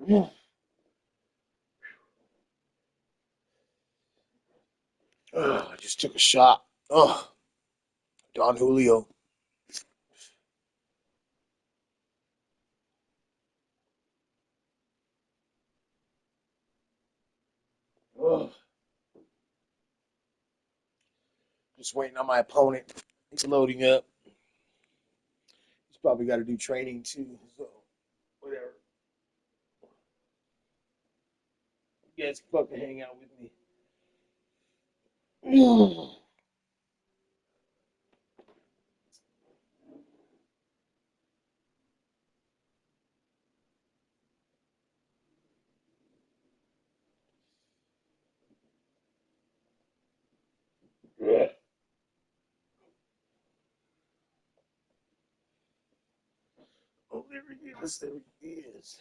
Oh, I just took a shot. Oh, Don Julio. Oh, just waiting on my opponent. He's loading up. He's probably got to do training too. So, whatever. You guys can fucking hang out with me. Oh, there he is. There he is.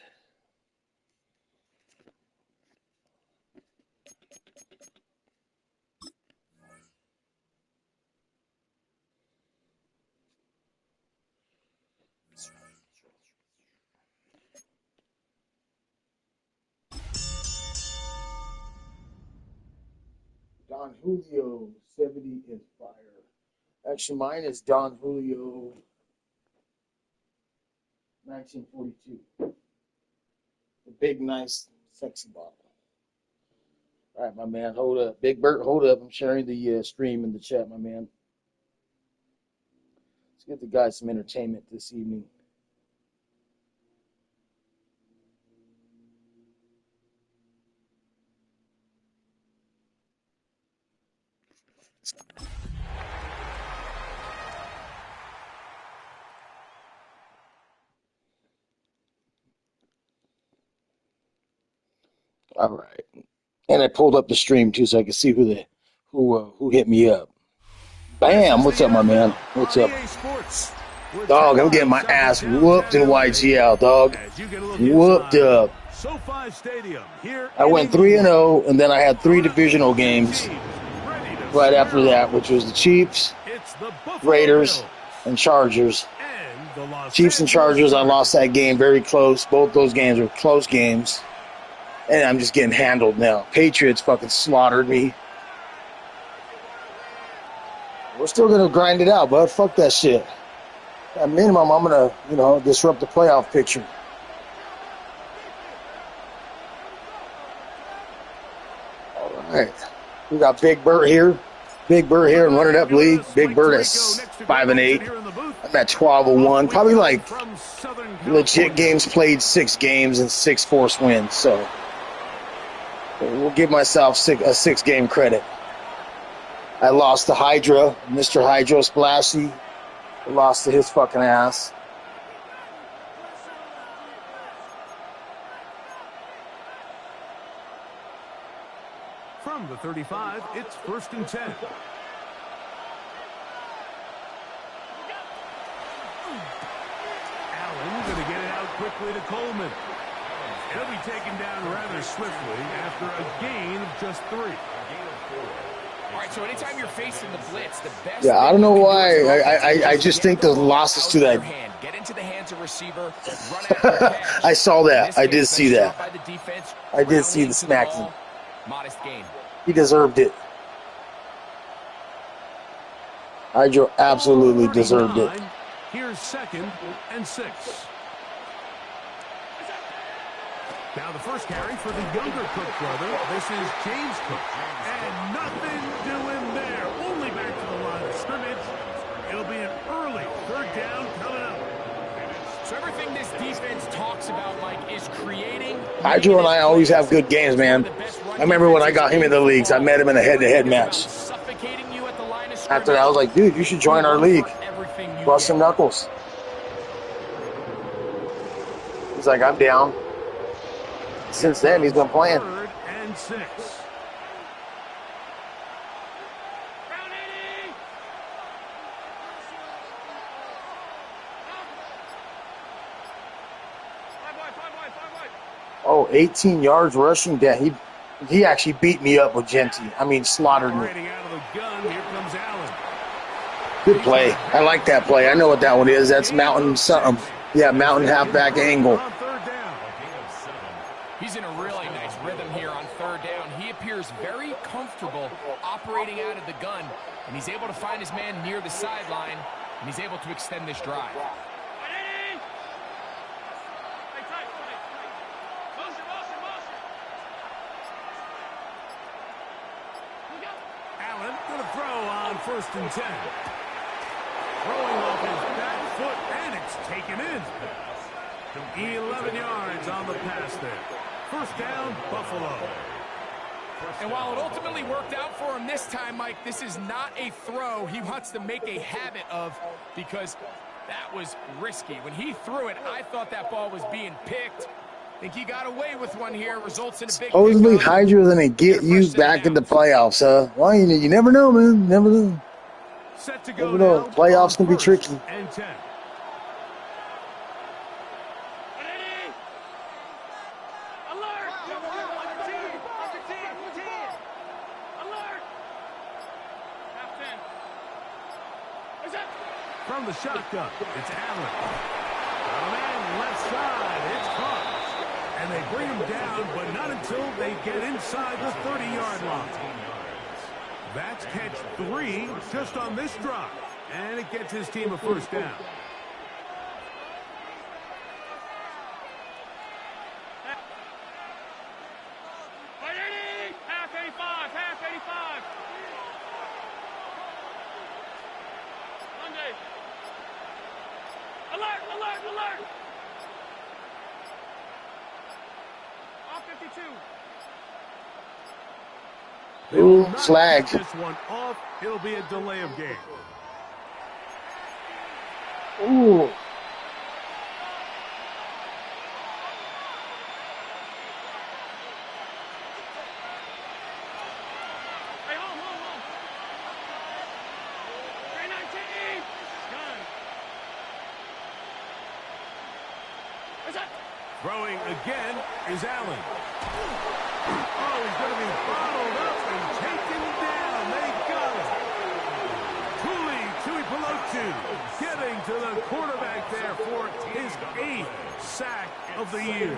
Don Julio 70 is fire. Actually, mine is Don Julio 1942. The big, nice, sexy bottle. All right, my man, hold up. Big Burt, hold up. I'm sharing the stream in the chat, my man. Let's get the guys some entertainment this evening. All right, and I pulled up the stream too, so I could see who hit me up. Bam! What's up, my man? What's up, dog? I'm getting my ass whooped in YGL, dog. Whooped up. I went 3-0, and then I had 3 divisional games right after that, which was the Chiefs, Raiders, and Chargers. Chiefs and Chargers, I lost that game very close. Both those games were close games. And I'm just getting handled now. Patriots fucking slaughtered me. We're still going to grind it out, bud. Fuck that shit. At minimum, I'm going to, disrupt the playoff picture. All right. We got Big Burt here. Big Burt here in Run It Up League. Big Burt is 5-8. I'm at 12-1. Probably like legit games played, 6 games and 6 forced wins. So we'll give myself a 6-game credit. I lost to Hydra, Mr. Hydro Splashy. I lost to his fucking ass. From the 35, it's 1st and 10. Allen going to get it out quickly to Coleman. He'll be taken down rather swiftly after a gain of just 3. All right, so anytime you're facing the blitz, the best. Yeah, I don't know why. I just think the losses to that. Get into the hands of receiver. Run out I saw that. I did see that. I did see the smacking. Modest gain. He deserved it. Hydro absolutely deserved it. Here's 2nd and 6. Now the first carry for the younger Cook brother. This is James Cook. And nothing doing there. Only back to the line of scrimmage. It'll be an early 3rd down coming up. So everything this defense talks about, Mike, is creating. Hydro and I always have good games, man. I remember when I got him in the leagues, I met him in a head-to-head match. After that, I was like, dude, you should join our league. Bust some knuckles. He's like, I'm down. Since then, he's been playing. 3rd and 6. Oh, 18 yards rushing down. He actually beat me up with Genty. I mean, slaughtered me. Good play. I like that play. I know what that one is. That's mountain something. Yeah, mountain halfback angle. He's in a really nice rhythm here on third down. He appears very comfortable operating out of the gun, and he's able to find his man near the sideline, and he's able to extend this drive. Allen going to throw on 1st and 10. Throwing off his back foot, and it's taken in. 11 yards on the pass there. 1st down, Buffalo. And while it ultimately worked out for him this time, Mike, this is not a throw he wants to make a habit of, because that was risky. When he threw it, I thought that ball was being picked. I think he got away with one here, results in a big Supposedly Hydra gonna get you back in the playoffs, huh? Well, you never know, man. Never know. Set to go never know. now. Playoffs can be tricky. And 10. From the shotgun, it's Allen. Man, left side, it's caught. And they bring him down, but not until they get inside the 30-yard line. That's catch 3 just on this drive. And it gets his team a 1st down. Ooh, flag. This one off. It'll be a delay of game. Ooh. Throwing again is Allen. Oh, he's going to be bottled up and taken down. They got him. Tui Pelotu getting to the quarterback there for his 8th sack of the year.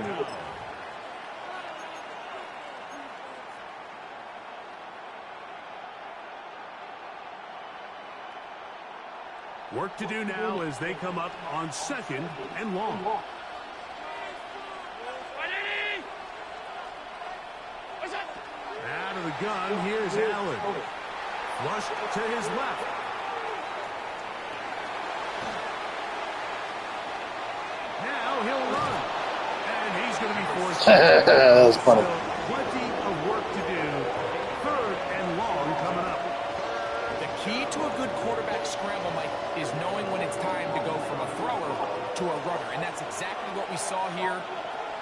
Work to do now as they come up on 2nd and long. Out of the gun, here's Allen. Flush to his left. Now he'll run. And he's going to be forced. That was funny. Plenty of work to do. 3rd and long coming up. The key to a good quarterback scramble, Mike, is knowing when it's time to go from a thrower to a runner. And that's exactly what we saw here.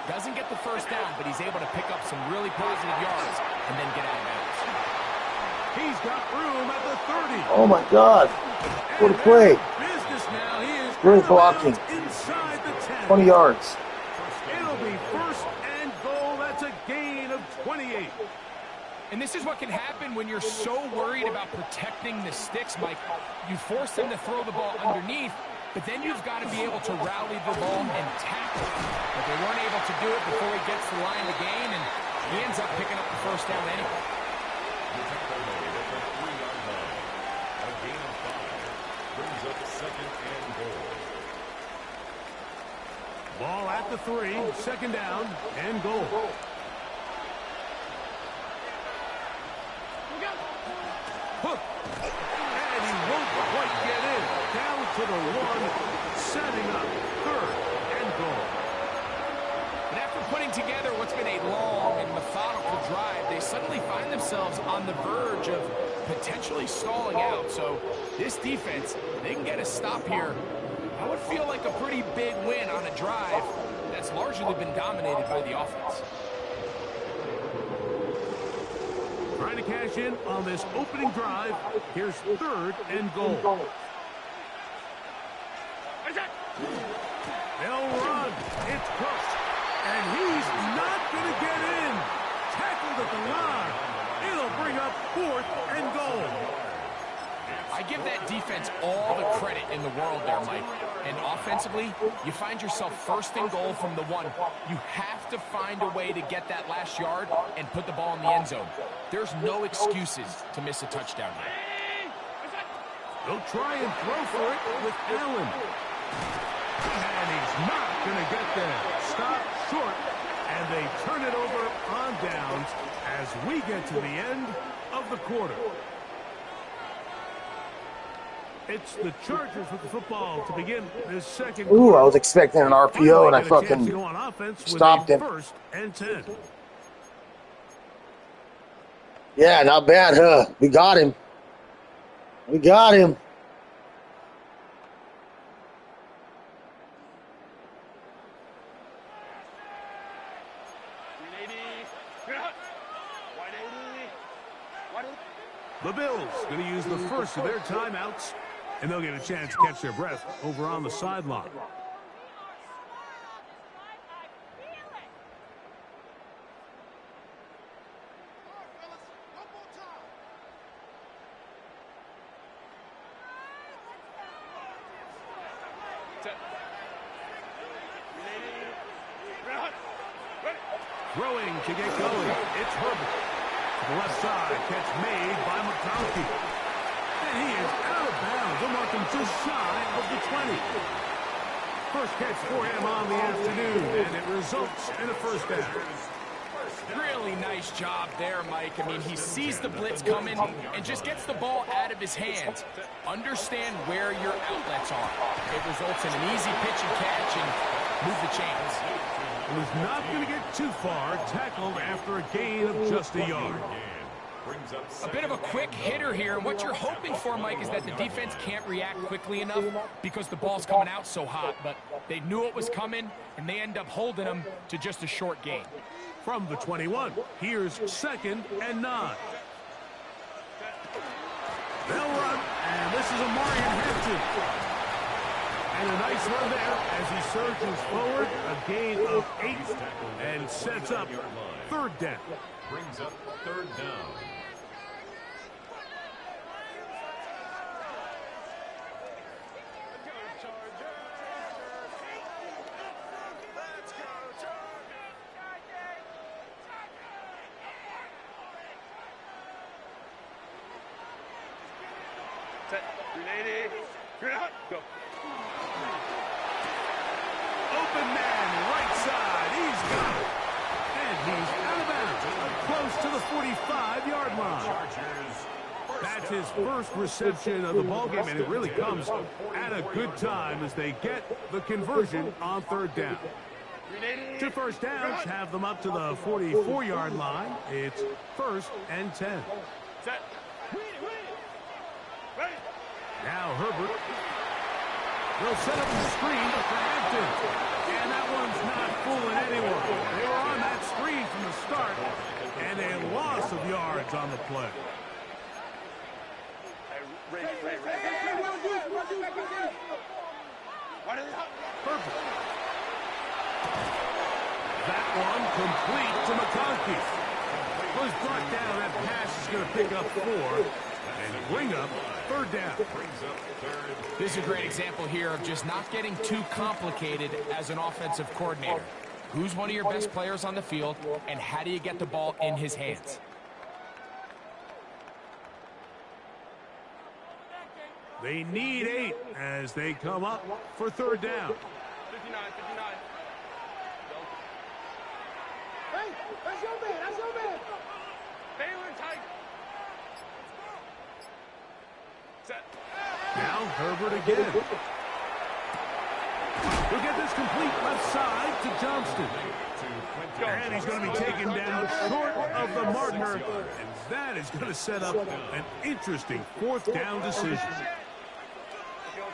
Doesn't get the 1st down, but he's able to pick up some really positive yards and then get out of bounds. He's got room at the 30. Oh my God! What a play! Business now. He is Great blocking. inside the 10. 20 yards. It'll be 1st and goal. That's a gain of 28. And this is what can happen when you're so worried about protecting the sticks, Mike. You force them to throw the ball underneath, but then you've got to be able to rally the ball and tackle. But they weren't able to do it before he gets to the line of the game, and he ends up picking up the 1st down anyway. Ball at the 3, 2nd down and goal. Hook. And he won't quite get in. Down to the 1, setting up 3rd and goal. And after putting together what's been a long and methodical drive, they suddenly find themselves on the verge of potentially stalling out. So this defense, they can get a stop here. That would feel like a pretty big win on a drive that's largely been dominated by the offense. Trying to cash in on this opening drive. Here's 3rd and goal. They'll run. It's Cook. And he's not going to get in. Tackled at the line. It'll bring up 4th and goal. I I give that defense all the credit in the world there, Mike. And offensively, you find yourself first and goal from the 1. You have to find a way to get that last yard and put the ball in the end zone. There's no excuses to miss a touchdown here. They'll try and throw for it with Allen. And he's not going to get there. Stop short. And they turn it over on downs as we get to the end of the quarter. It's the Chargers with the football to begin this second quarter. Ooh, I was expecting an RPO and I fucking stopped him. 1st and 10. Yeah, not bad, huh? We got him. We got him. The Bills going to use the first of their timeouts, and they'll get a chance to catch their breath over on the sideline. Throwing to get going. It's Herbert. To the left side, catch made by McConkey. And he is out of bounds. They'll mark him just shy of the 20. First catch for him on the afternoon, and it results in a first down. Really nice job there, Mike. I mean, he sees the blitz coming and just gets the ball out of his hands. Understand where your outlets are. It results in an easy pitch and catch and move the chains. Was not going to get too far, tackled after a gain of just a yard. A bit of a quick hitter here, and what you're hoping for, Mike, is that the defense can't react quickly enough because the ball's coming out so hot, but they knew it was coming, and they end up holding them to just a short gain. From the 21, here's 2nd and 9. They'll run, and this is Amarian Hampton. And a nice run there as he surges forward, a gain of 8, and sets up 3rd down. Brings up 3rd down. Set, ready, go. Open man, right side, he's got it. And he's out of bounds, close to the 45-yard line. That's his first reception of the ballgame, and it really comes at a good time as they get the conversion on 3rd down. 2 first downs have them up to the 44-yard line. It's 1st and 10. Set. Now Herbert. They'll set up the screen for Hampton. And that one's not fooling anyone. They were on that screen from the start, and a loss of yards on the play. Perfect. That one complete to McConkey. Was brought down. That pass is going to pick up 4 and bring up 3rd down. This is a great example here of just not getting too complicated as an offensive coordinator. Who's one of your best players on the field, and how do you get the ball in his hands? They need 8 as they come up for 3rd down. 59. Hey, that's your man. That's your man. Baylor Tiger. Set. Now Herbert again. He'll get this complete left side to Johnston. And he's going to be taken down short of the marker. And that is going to set up an interesting 4th down decision.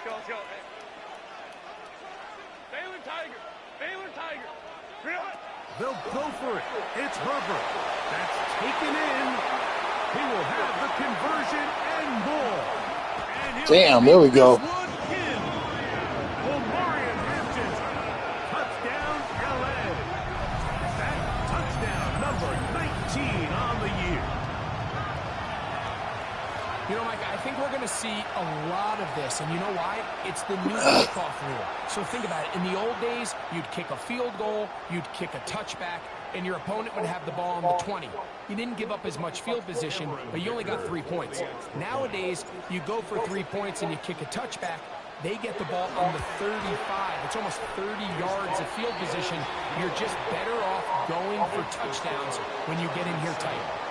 Let's go. Baylor Tiger. They'll go for it. It's Herbert. That's taken in. He will have the conversion and more. And damn, there we go. Omarion Hampton. Touchdown, LA. That touchdown number 19 on the year. You know, Mike, I think we're going to see a lot of this, and you know why? It's the new kickoff rule. So think about it. In the old days, you'd kick a field goal, you'd kick a touchback, and your opponent would have the ball on the 20. You didn't give up as much field position, but you only got 3 points. Nowadays, you go for 3 points and you kick a touchback, they get the ball on the 35. It's almost 30 yards of field position. You're just better off going for touchdowns when you get in here tight.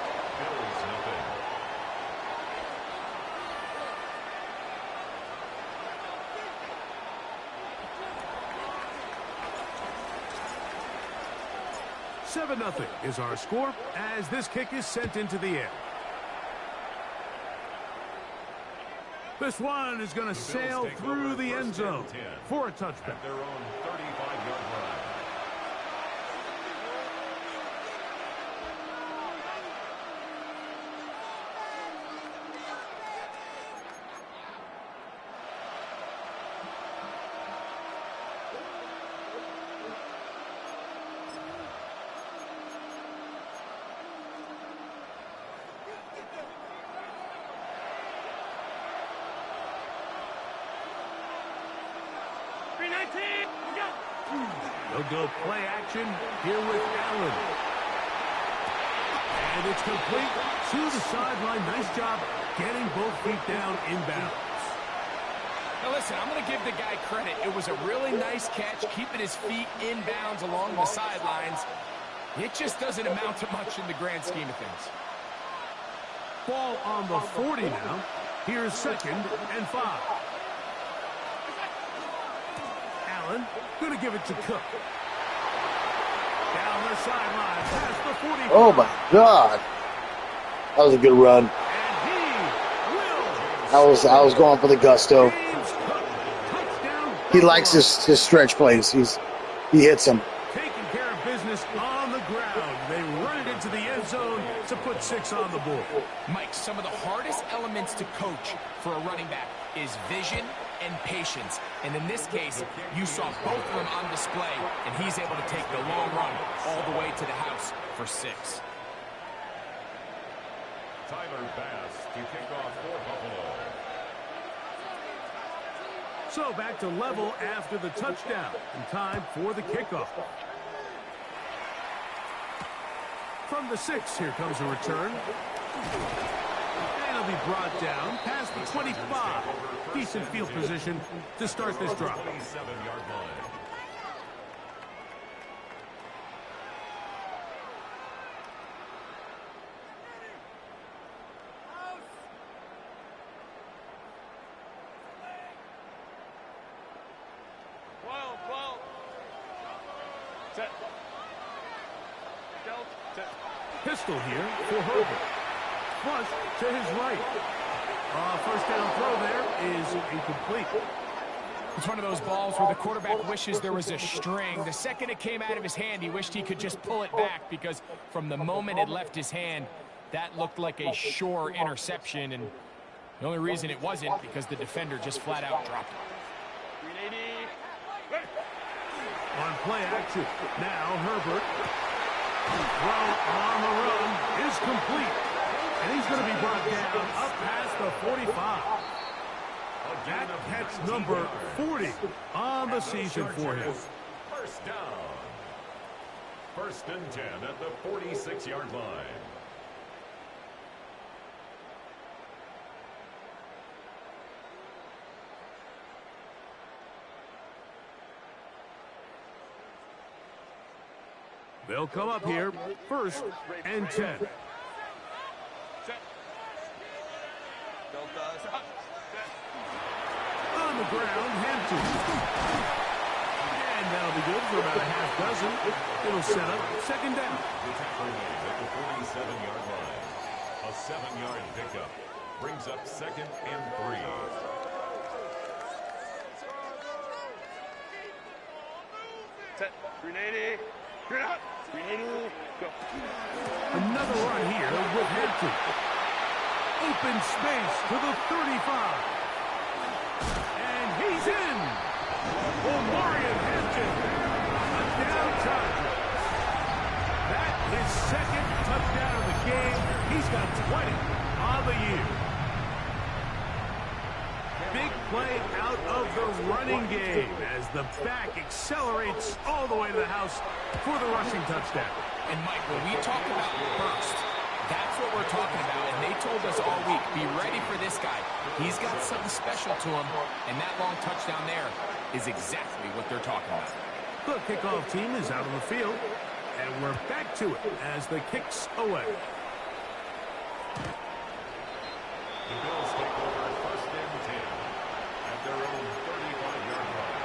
Seven 0 is our score as this kick is sent into the air. This one is going to sail through the end zone for a touchback. Their own 35-yard line. They'll go play action here with Allen. And it's complete to the sideline. Nice job getting both feet down inbounds. Now listen, I'm going to give the guy credit. It was a really nice catch, keeping his feet inbounds along the sidelines. It just doesn't amount to much in the grand scheme of things. Ball on the 40 now. Here's 2nd and 5. Allen going to give it to Cook. Down the sideline, past the 40. Oh my God, that was a good run. I was going for the gusto. He likes his stretch plays. He hits them. Taking care of business on the ground. They run it into the end zone to put 6 on the board. Mike, some of the hardest elements to coach for a running back is vision and patience. And in this case, you saw both of them on display, and he's able to take the long run all the way to the house for 6. Tyler Bass to kick off for Buffalo. So back to level after the touchdown. And time for the kickoff. From the 6, here comes a return. And it'll be brought down past the 25. Decent field position to start this drive. 27-yard line. Pistol here for Herbert. Flush to his right. First down throw there is incomplete. It's one of those balls where the quarterback wishes there was a string. The second it came out of his hand, he wished he could just pull it back, because from the moment it left his hand, that looked like a sure interception. And the only reason it wasn't because the defender just flat out dropped it. On play action. Now Herbert. Throw on the run is complete. And he's going to be brought down up past the 45. That catch number 40 on the season for him. First down. 1st and 10 at the 46-yard line. They'll come up here 1st and 10. On the ground, Hampton. And that'll be good for about a half dozen. It'll set up 2nd down. At the 47-yard line. A 7-yard pickup brings up 2nd and 3. Set. 380. Go. Another run here with Hampton. Open space to the 35. And he's in. Omarion Hampton. A down charger. That is 2nd touchdown of the game. He's got 20 on the year. play out of the running game as the back accelerates all the way to the house for the rushing touchdown. And Mike, when we talk about burst, that's what we're talking about. And they told us all week, be ready for this guy. He's got something special to him, and that long touchdown there is exactly what they're talking about. The kickoff team is out on the field, and we're back to it as the kick's away. The Bills take over first and 10 at their own 35-yard line.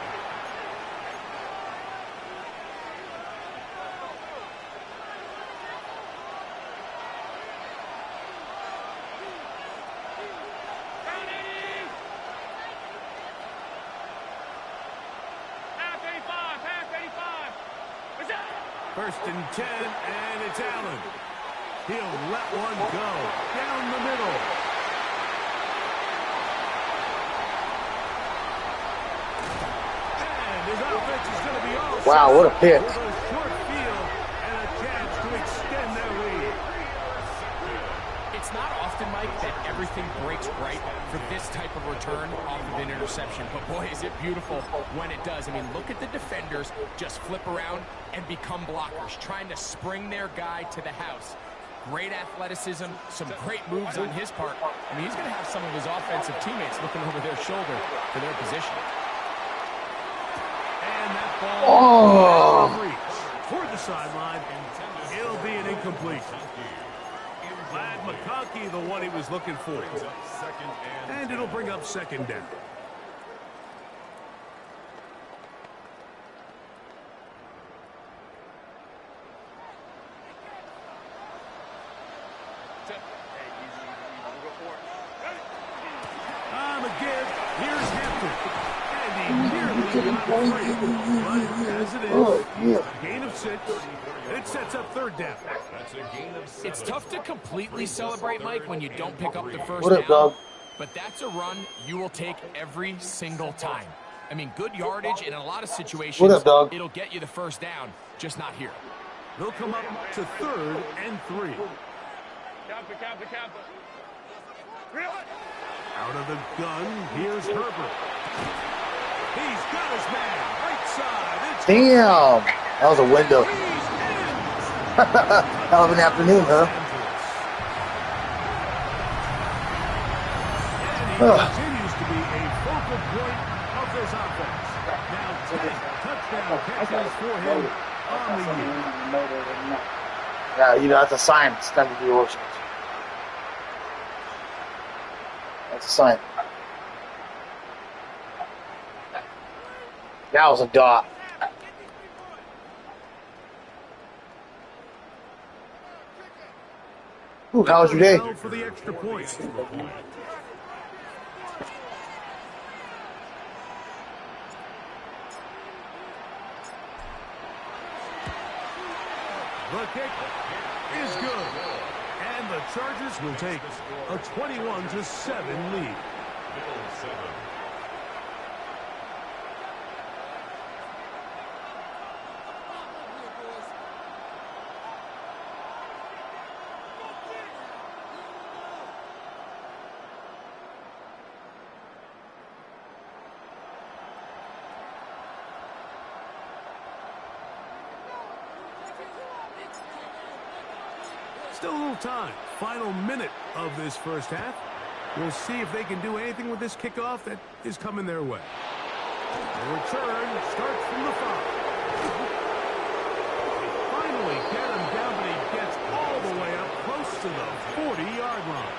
First and 10, and it's Allen. He'll let one go down the middle. And his offense is going to be all Wow, what a pick. with a short field and a chance to extend their lead. It's not often, Mike, that everything breaks right for this type of return off of an interception. But boy, is it beautiful when it does. I mean, look at the defenders just flip around and become blockers, trying to spring their guy to the house. Great athleticism, some great moves on his part. I mean, he's going to have some of his offensive teammates looking over their shoulder for their position. And that ball reach toward the sideline. It'll be an incomplete. Glad McConkey, the one he was looking for. And it'll bring up second down. On the give, here's Hampton. And he nearly got free. But as it is, a gain of 6. It sets up third down. That's a gain of 7. It's tough to completely celebrate, Mike, when you don't pick up the first What up, down. dog? But that's a run you will take every single time. I mean, good yardage in a lot of situations. What up, dog? It'll get you the first down, just not here. They'll come up to 3rd and 3. Out of the gun, here's Herbert. He's got his man, right side. It's Damn. That was a window. he's in. Hell of an afternoon, huh? And he continues to be a focal point of this offense. Now 10 touchdown catches for him on the year. Yeah, you know, that's a sign. It's time to do your worship. That's a sign. That was a dot. Ooh, how was your day? For the extra point. The kick is good. And the Chargers will take a 21-7 lead. Bills 7. Still a little time. Final minute of this first half. We'll see if they can do anything with this kickoff that is coming their way. The return starts from the 5. They finally get him down, but he gets all the way up close to the 40-yard line.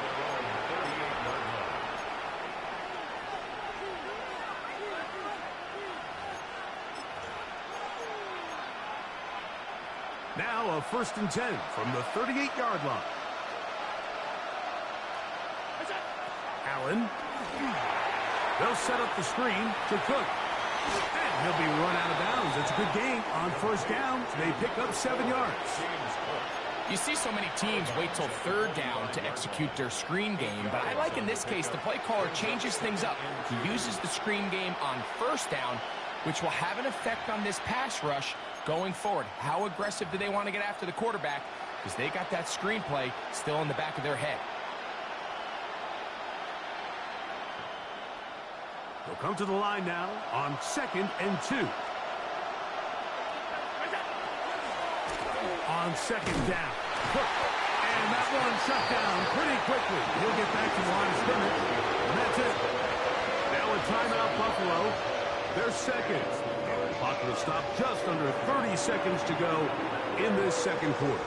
Now a 1st and 10 from the 38-yard line. Allen. They'll set up the screen to Cook. And he'll be run out of bounds. It's a good gain on 1st down. They pick up 7 yards. You see so many teams wait till 3rd down to execute their screen game, but I like in this case the play caller changes things up. He uses the screen game on 1st down, which will have an effect on this pass rush going forward. How aggressive do they want to get after the quarterback? Because they got that screen play still in the back of their head. He'll come to the line now on 2nd and 2. On 2nd down. And that one shut down pretty quickly. He'll get back to the line of scrimmage. And that's it. Now a timeout, Buffalo. They're seconds. The clock will stop just under 30 seconds to go in this second quarter.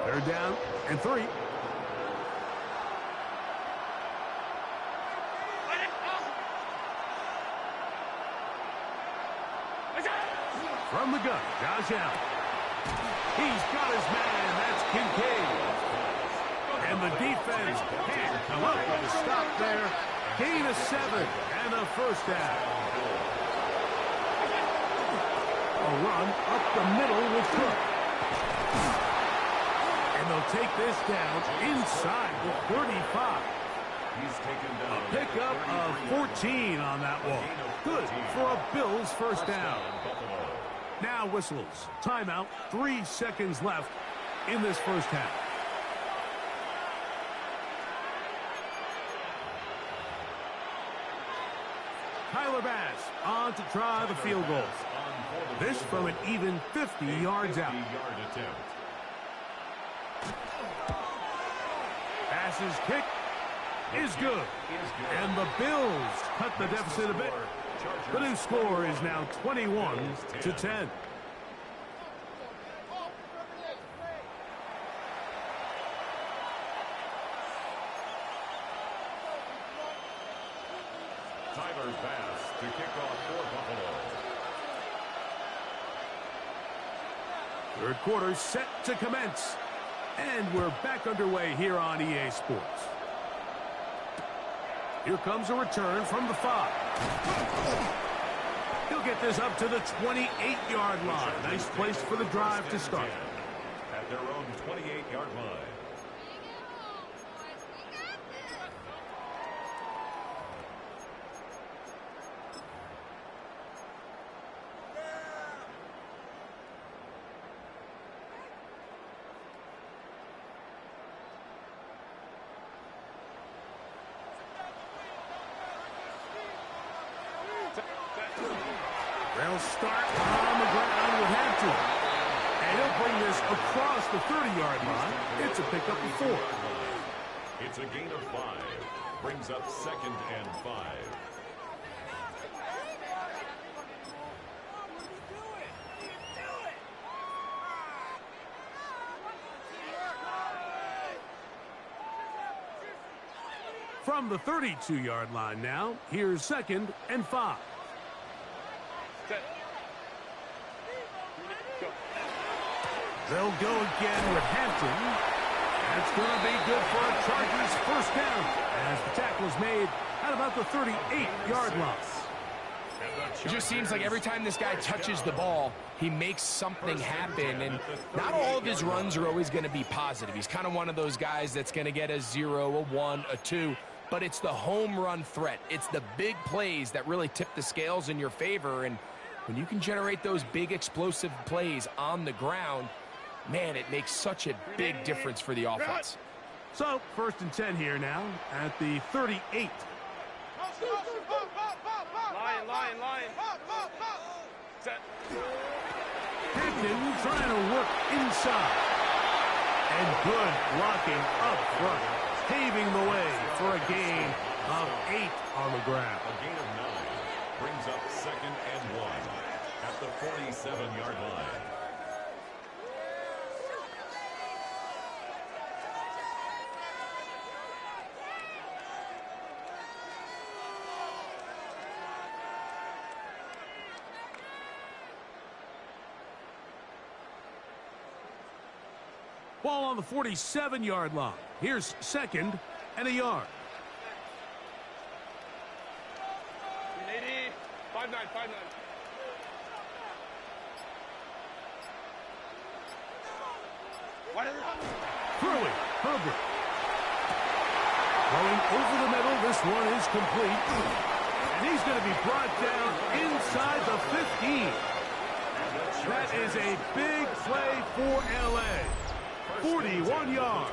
Third down and 3. From the gun, Josh Allen. He's got his man. That's Kincaid. And the defense can't come up with a stop there. Gain of 7 and a first down. A run up the middle with Cook. And they'll take this down inside the 35. He's taken down. A pickup of 14 on that one. Good for a Bills first down. Now whistles. Timeout. 3 seconds left in this first half. Tyler Bass on to try the field goal. This from an even 50 yards out. Bass's kick is good. And the Bills cut the deficit a bit. The new score is now 21-10. Tyler Bass to kick off for Buffalo. Third quarter set to commence. And we're back underway here on EA Sports. Here comes a return from the 5. He'll get this up to the 28-yard line. Nice place for the drive to start. At their own 28-yard line. They'll start on the ground with Hampton. And he'll bring this across the 30-yard line. It's a pickup of 4. It's a gain of 5. Brings up 2nd and 5. From the 32-yard line now, here's 2nd and 5. They'll go again with Hampton. That's going to be good for a Chargers first down as the tackle's made at about the 38-yard line. It just seems like every time this guy touches the ball, he makes something happen, and not all of his runs are always going to be positive. He's kind of one of those guys that's going to get a 0, a 1, a 2, but it's the home run threat. It's the big plays that really tip the scales in your favor, and when you can generate those big explosive plays on the ground, man, it makes such a big difference for the offense. So, 1st and 10 here now at the 38. Lion. Set. Hampton trying to work inside. And good blocking up front, paving the way for a gain of 8 on the ground. A gain of 9 brings up 2nd and 1 at the 47-yard line. Ball on the 47-yard line. Here's 2nd and a yard. 5-9. Throwing, Herbert. Going over the middle, this one is complete. And he's going to be brought down inside the 15. That is a big play for LA. 41 yards.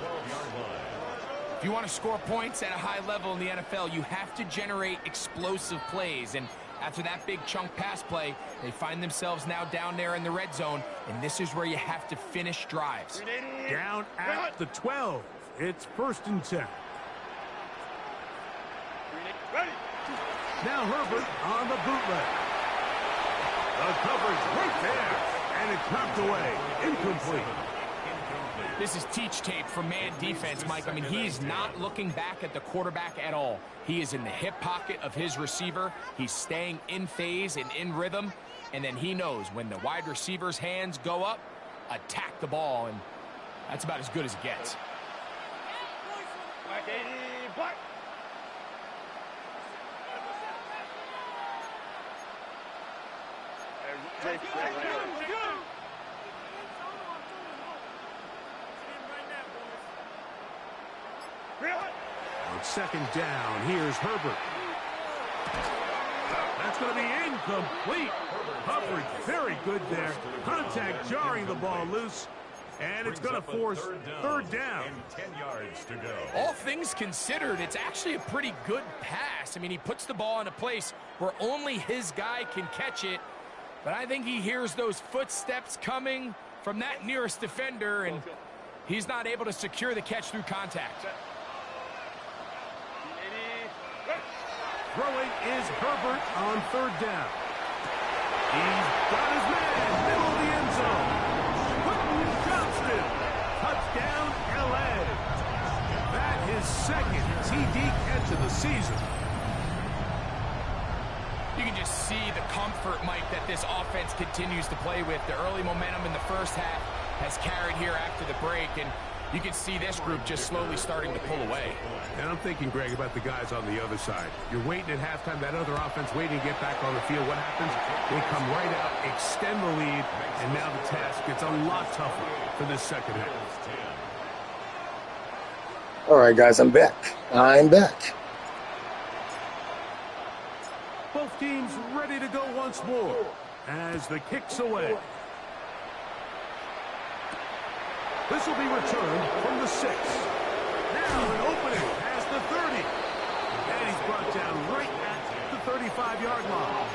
If you want to score points at a high level in the NFL, you have to generate explosive plays. And after that big chunk pass play, they find themselves now down there in the red zone, and this is where you have to finish drives. Down at the 12. It's 1st and 10. Now Herbert on the bootleg. The coverage right there, and it's knocked away. Incomplete. This is teach tape for man defense, Mike. I mean, he is not looking back at the quarterback at all. He is in the hip pocket of his receiver. He's staying in phase and in rhythm. And then he knows when the wide receiver's hands go up, attack the ball. And that's about as good as it gets. On 2nd down, here's Herbert. That's going to be incomplete. Coverage very good there. Contact jarring the ball loose. And it's going to force 3rd down. 10 yards to go. All things considered, it's actually a pretty good pass. I mean, he puts the ball in a place where only his guy can catch it. But I think he hears those footsteps coming from that nearest defender, and he's not able to secure the catch through contact. Throwing is Herbert on 3rd down. He's got his man, middle of the end zone. Quentin Johnston, touchdown LA. That his 2nd TD catch of the season. You can just see the comfort, Mike, that this offense continues to play with. The early momentum in the first half has carried here after the break, and you can see this group just slowly starting to pull away. And I'm thinking, Greg, about the guys on the other side. You're waiting at halftime, that other offense waiting to get back on the field. What happens? They come right out, extend the lead, and now the task gets a lot tougher for this 2nd half. All right, guys, I'm back. I'm back. Both teams ready to go once more as the kick's away. This will be returned from the 6. Now an opening past the 30. And he's brought down right at the 35-yard line.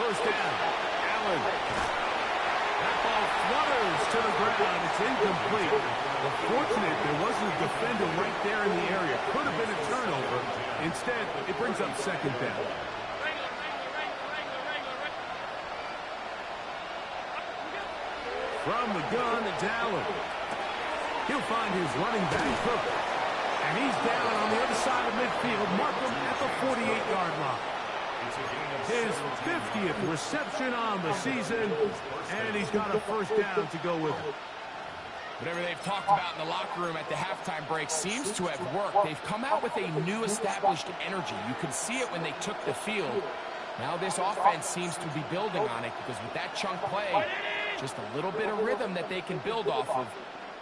First down, Allen. That ball flutters to the ground. It's incomplete. Well, fortunate there wasn't a defender right there in the area. Could have been a turnover. Instead, it brings up 2nd down. From the gun, it's Allen. He'll find his running back, Cook. And he's down on the other side of midfield. Mark him at the 48-yard line. His 50th reception on the season, and he's got a 1st down to go with it. Whatever they've talked about in the locker room at the halftime break seems to have worked. They've come out with a new established energy. You could see it when they took the field. Now this offense seems to be building on it because with that chunk play, just a little bit of rhythm that they can build off of.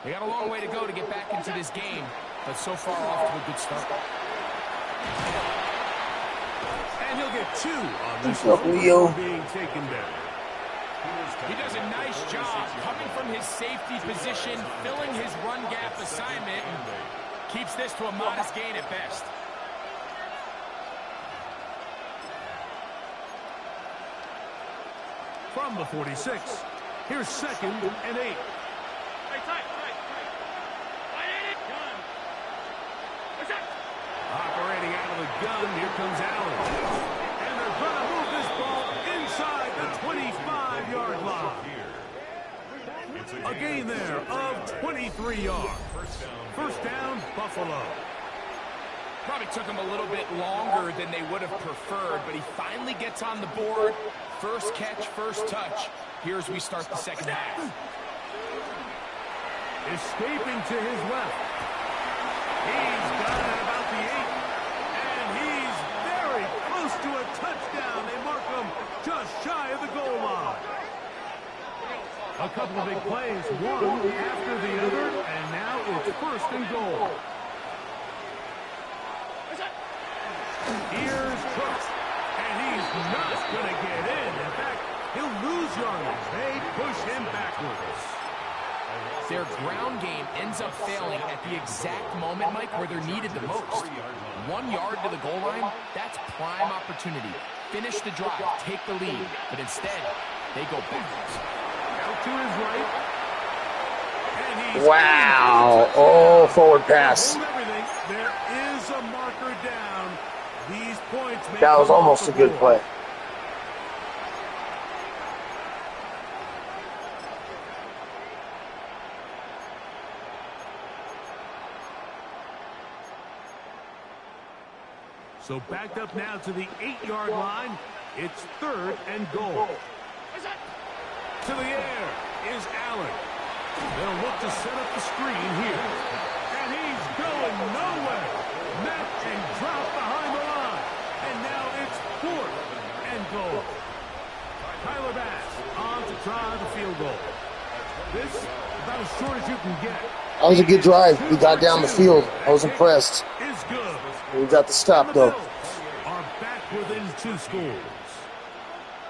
They got a long way to go to get back into this game, but so far off to a good start. And he'll get 2 on this Leo? one being taken down. He does a nice job coming from his safety position, filling his run gap assignment, and keeps this to a modest gain at best. From the 46, here's 2nd and 8. Operating out of the gun, here comes Allen. And they're going to move this ball inside the 25-yard line. A gain there of 23 yards. First down, Buffalo. Probably took him a little bit longer than they would have preferred, but he finally gets on the board. First catch, first touch. Here as we start the 2nd half. Escaping to his left. He's got it about the 8. And he's very close to a touchdown. They mark him just shy of the goal line. A couple of big plays, one after the other, and now it's first and goal. Here's Cook, and he's not going to get in. In fact, he'll lose yardage. They push him backwards. Their ground game ends up failing at the exact moment, Mike, where they're needed the most. 1 yard to the goal line, that's prime opportunity. Finish the drive, take the lead, but instead, they go backwards. Out to his right. And he's Wow. Oh, forward pass. There is a marker down. These points may That was come almost off a the good board. play. So backed up now to the 8-yard line. It's third and goal. To the air is Allen. They'll look to set up the screen here. And he's going nowhere. Met and dropped behind the line. And now it's fourth and goal. Tyler Bass on to try the field goal. This is about as short as you can get. That was a good drive. We got down the field. I was impressed. Is good. We got the stop, though. Are back within 2 scores.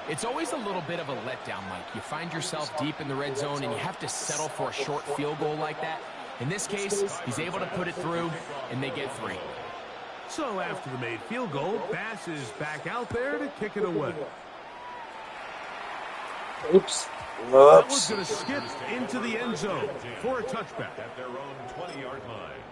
It's always a little bit of a letdown, Mike. You find yourself deep in the red zone, and you have to settle for a short field goal like that. In this case, he's able to put it through, and they get 3. So after the made field goal, Bass is back out there to kick it away. Oops. That was Oops. going to skip into the end zone for a touchback. At their own 20-yard line.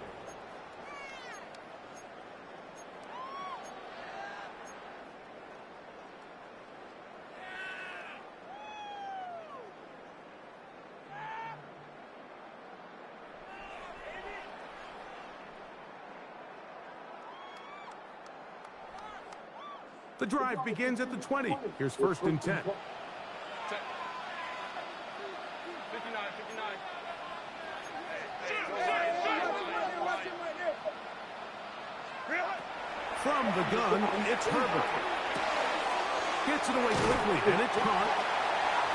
The drive begins at the 20. Here's first and 10. 59. From the gun, it's Herbert. Gets it away quickly, and it's caught.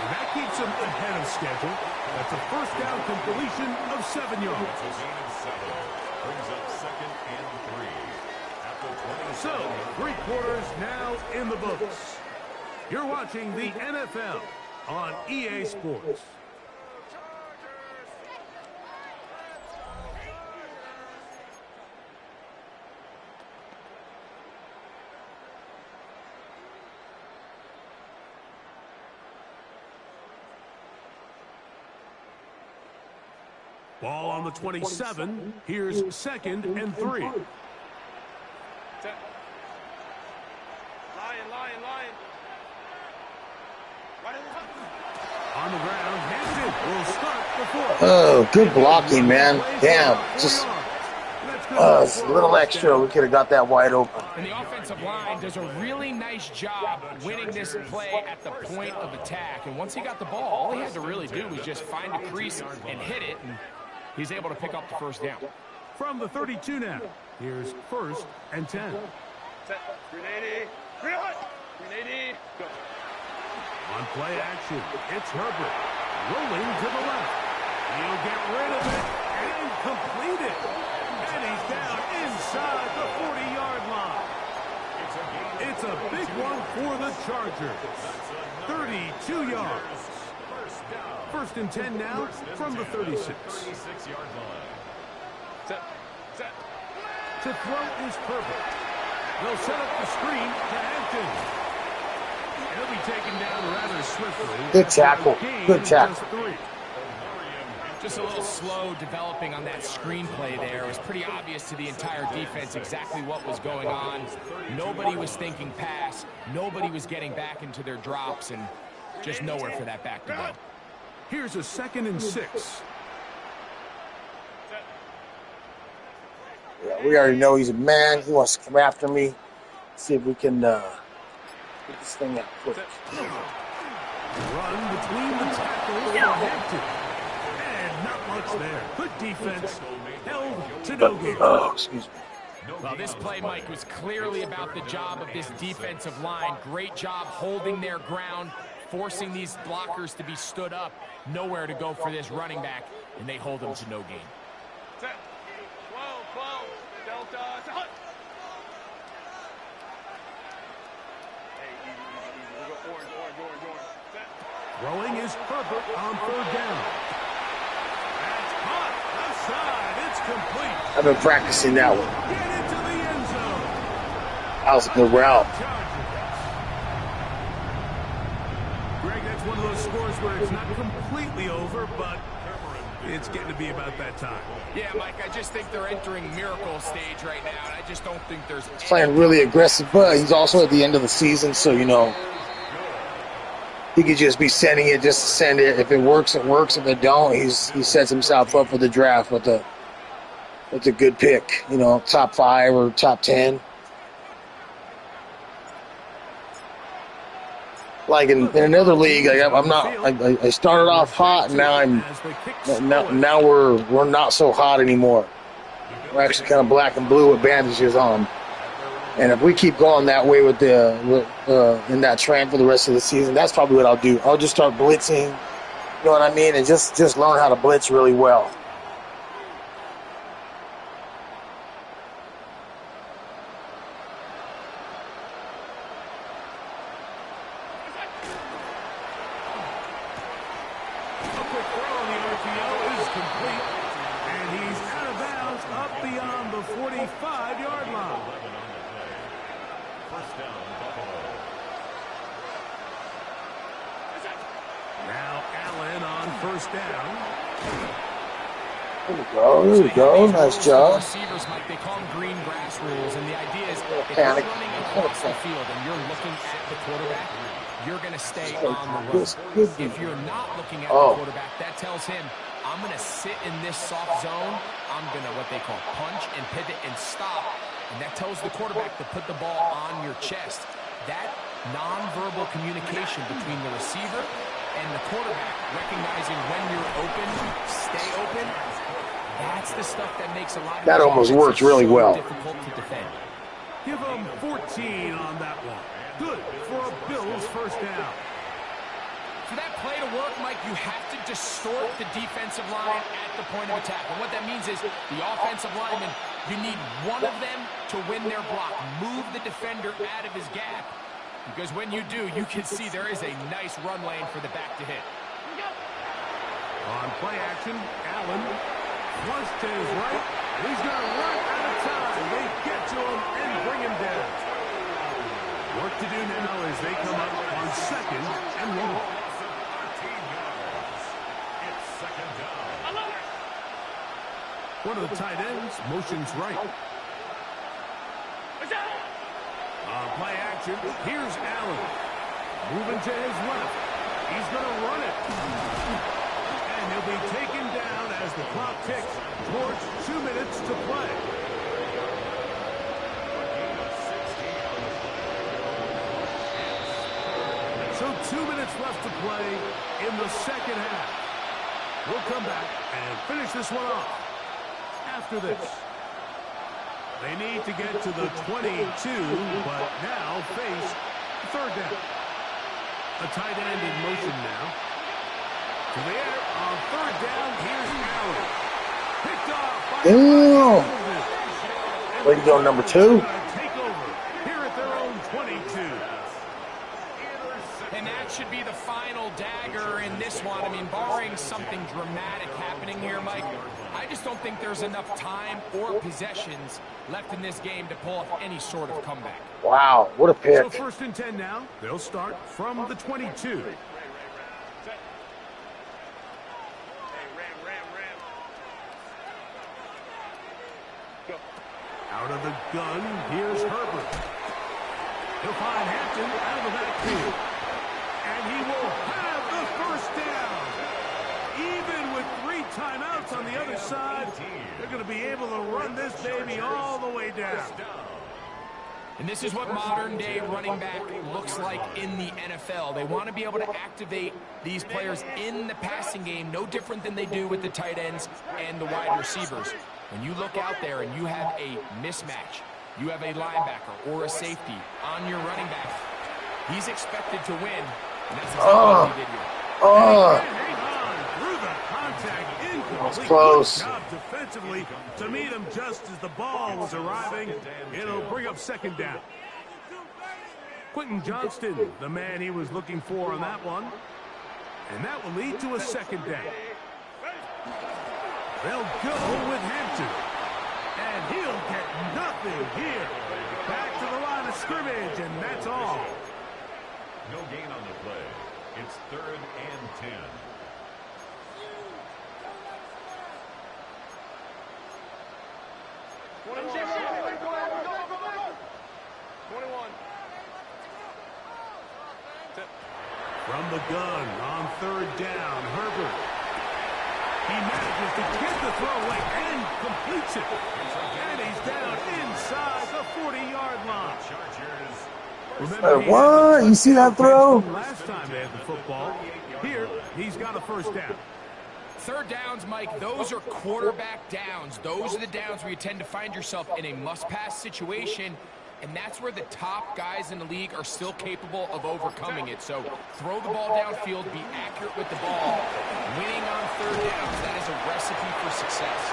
And that keeps him ahead of schedule. That's a first down completion of 7 yards. A gain of 7. Brings up second and 3. After 20 So, 3 quarters now in the books. You're watching the NFL on EA Sports. Ball on the 27. Here's second and 3. Lion. On the ground, Hampton will start the fourth. Oh, good blocking, man. Damn. Just a little extra. We could have got that wide open. And the offensive line does a really nice job winning this play at the point of attack. And once he got the ball, all he had to really do was just find a crease and hit it, and he's able to pick up the first down. From the 32 now, here's first and 10. 380. 380. Go. On play action, it's Herbert. Rolling to the left. He'll get rid of it and complete it. And he's down inside the 40-yard line. It's a big one for the Chargers. 32 yards. First and 10 now from the 36. 36-yard line. Set. To throw is Herbert. They'll set up the screen to Hampton. He'll be taken down rather swiftly. Good tackle. Good tackle. Just 3. Just a little slow developing on that screenplay there. It was pretty obvious to the entire defense exactly what was going on. Nobody was thinking pass. Nobody was getting back into their drops, and just nowhere for that back to go. Here's a second and 6. Yeah, we already know he's a man. He wants to come after me. See if we can get this thing out quick. Run between the tackles for Hampton. And not much there. Good defense. Held to no gain. Oh, excuse me. Well, this play, Mike, was clearly about the job of this defensive line. Great job holding their ground, forcing these blockers to be stood up. Nowhere to go for this running back, and they hold him to no gain. Set. 12, Delta, hut. Hey, easy. We go orange. Set. Throwing is Herbert on 3rd down. That's hot. Left side. It's complete. I've been practicing that one. Get into the end zone. That was a good route. Greg, that's one of those scores where it's not completely over, but it's getting to be about that time. Yeah, Mike, I just think they're entering miracle stage right now, and I just don't think there's... He's playing really aggressive, but he's also at the end of the season, so, you know, he could just be sending it just to send it. If it works, it works. If it don't, he sets himself up for the draft with a good pick, you know, top 5 or top 10. Like in another league, I started off hot, and now we're not so hot anymore. We're actually kind of black and blue with bandages on. And if we keep going that way with in that trend for the rest of the season, that's probably what I'll do. I'll just start blitzing, you know what I mean, and just learn how to blitz really well. There we go. Nice job. Receivers, Mike, they call them green grass rules, and the idea is if you're running across the field and you're looking at the quarterback, you're going to stay on the run. If you're not looking at the quarterback, that tells him, I'm going to sit in this soft zone. I'm going to what they call punch and pivot and stop, and that tells the quarterback to put the ball on your chest. That nonverbal communication between the receiver and the quarterback, recognizing when you're open, stay open, that's the stuff that makes a lot of that almost works really well. Difficult to defend. Give them 14 on that one. Good for a Bills first down. For that play to work, Mike, you have to distort the defensive line at the point of attack. And what that means is the offensive lineman, you need one of them to win their block. Move the defender out of his gap. Because when you do, you can see there is a nice run lane for the back to hit. On play action, Allen flush to his right. He's going to run out of time. They get to him and bring him down. Work to do now as they come up on 2nd and 1. It's 2nd down. One of the tight ends motions right. On play action, here's Allen. Moving to his left. He's going to run it. And he'll be taken down as the clock ticks towards 2 minutes to play. So 2 minutes left to play in the second half. We'll come back and finish this one off after this. They need to get to the 22, but now face 3rd down. A tight end in motion now. To the air on 3rd down. Here's Allen. Picked off by Damn. Way to go, number 2. Take over here at their own 22. And that should be the final dagger in this one. I mean, barring something dramatic happening here, Mike, I just don't think there's enough time or possessions left in this game to pull off any sort of comeback. Wow, what a pick. So 1st and 10 now. They'll start from the 22. Out of the gun, here's Herbert. He'll find Hampton out of the backfield. And he will have the first down. Even with 3 timeouts on the other side, they're going to be able to run this baby all the way down. And this is what modern-day running back looks like in the NFL. They want to be able to activate these players in the passing game, no different than they do with the tight ends and the wide receivers. When you look out there and you have a mismatch, you have a linebacker or a safety on your running back, he's expected to win And that's exactly what he did here. Hang on through the contact. Incomplete. Close. Good job defensively to meet him just as the ball was arriving. It'll bring up second down. Quentin Johnston, the man he was looking for on that one. And that will lead to a second down. They'll go with Hampton. And he'll get nothing here. Back to the line of scrimmage, and that's all. No gain on the play. It's 3rd and 10. From the gun on 3rd down, Herbert. He manages to get the throw away and completes it. And he's down inside the 40-yard line. Remember, what? You see that throw? Last time they had the football. Here, he's got a first down. 3rd downs, Mike, those are quarterback downs. Those are the downs where you tend to find yourself in a must-pass situation, and that's where the top guys in the league are still capable of overcoming it. So throw the ball downfield, be accurate with the ball. Winning on 3rd downs, that is a recipe for success.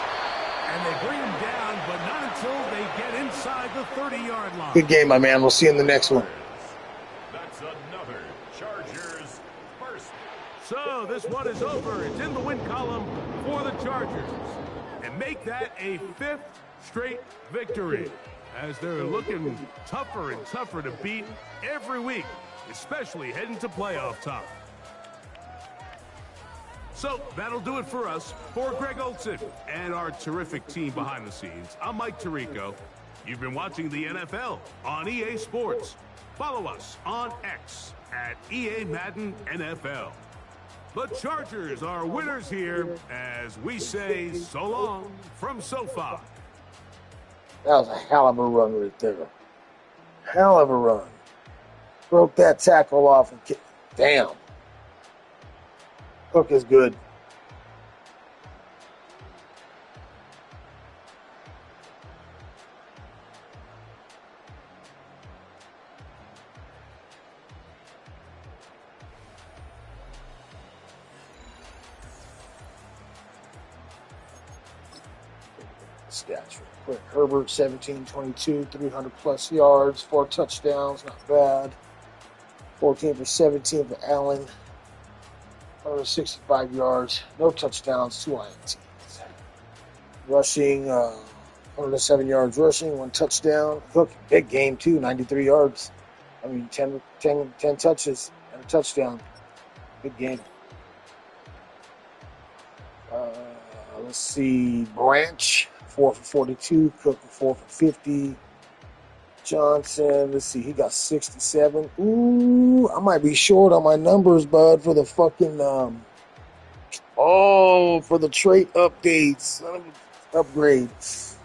And they bring him down, but not until they get inside the 30-yard line. Good game, my man. We'll see you in the next one. That's another Chargers first. So this one is over. It's in the win column for the Chargers. And make that a 5th straight victory, as they're looking tougher and tougher to beat every week, especially heading to playoff time. So that'll do it for us. For Greg Olson and our terrific team behind the scenes, I'm Mike Tirico. You've been watching the NFL on EA Sports. Follow us on X at EA Madden NFL. The Chargers are winners here as we say so long from SoFi. That was a hell of a run right there. Hell of a run. Broke that tackle off and kicked. Damn. Cook is good. Stats real quick. Herbert, 17-22, 300-plus yards, 4 touchdowns, not bad. 14 for 17 for Allen. 165 yards, no touchdowns, 2 INTs. Rushing, 107 yards rushing, 1 touchdown. Cook, big game too, 93 yards. 10 touches and a touchdown. Good game. Let's see, Branch, 4 for 42. Cook, 4 for 50. Johnson, let's see, he got 67. Ooh, I might be short on my numbers, bud, for the fucking, for the trait updates, upgrades.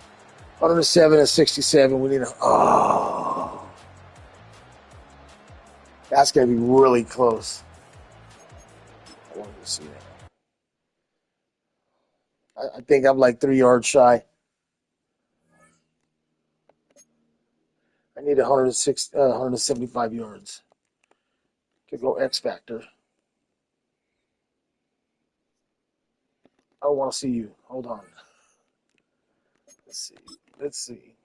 107 and 67, we need that's going to be really close. I wanted to see that. I think I'm like 3 yards shy. I need 175 yards to go X Factor. I don't want to see you. Hold on. Let's see.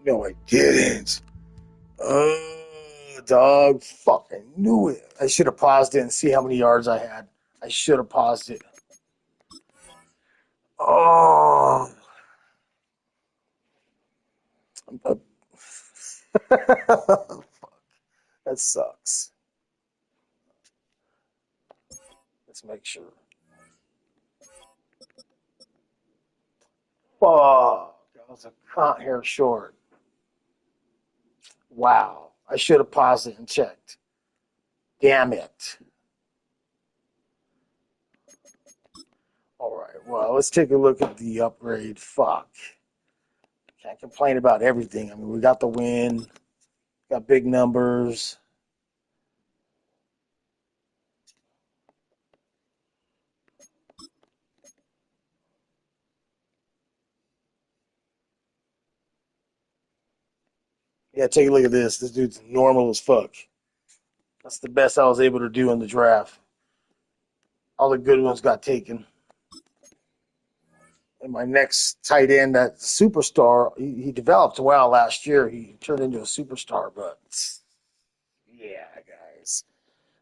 No, I didn't. Dog, fucking knew it. I should have paused it and see how many yards I had. I should have paused it. Oh. Fuck. That sucks. Let's make sure. Fuck. That was a cunt hair short. Wow. I should have paused it and checked. Damn it. All right. Well, let's take a look at the upgrade. Fuck. Can't complain about everything. I mean, we got the win. Got big numbers. Yeah, take a look at this. This dude's normal as fuck. That's the best I was able to do in the draft. All the good ones got taken. And my next tight end, that superstar, he developed well last year. He turned into a superstar, but yeah, guys.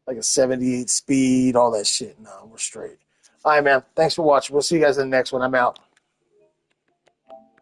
Like a 78 speed, all that shit. No, we're straight. All right, man. Thanks for watching. We'll see you guys in the next one. I'm out.